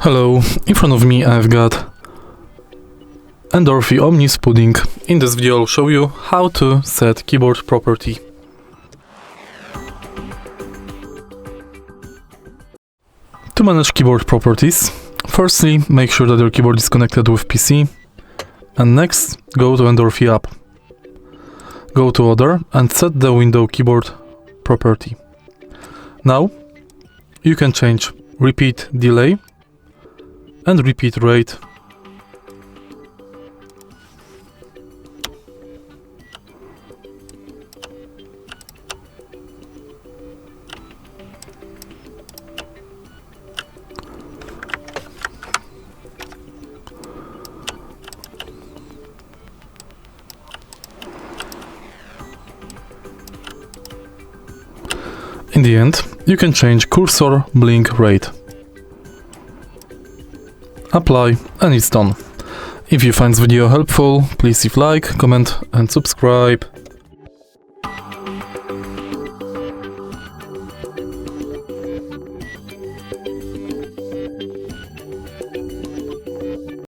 Hello, in front of me I've got Endorfy Omnis pudding. In this video I'll show you how to set keyboard property. To manage keyboard properties, firstly make sure that your keyboard is connected with PC, and next go to Endorfy app. Go to Other and set the window keyboard property. Now you can change repeat delay and repeat rate. In the end, you can change cursor blink rate. Apply and it's done. If you find this video helpful, please leave like, comment and subscribe.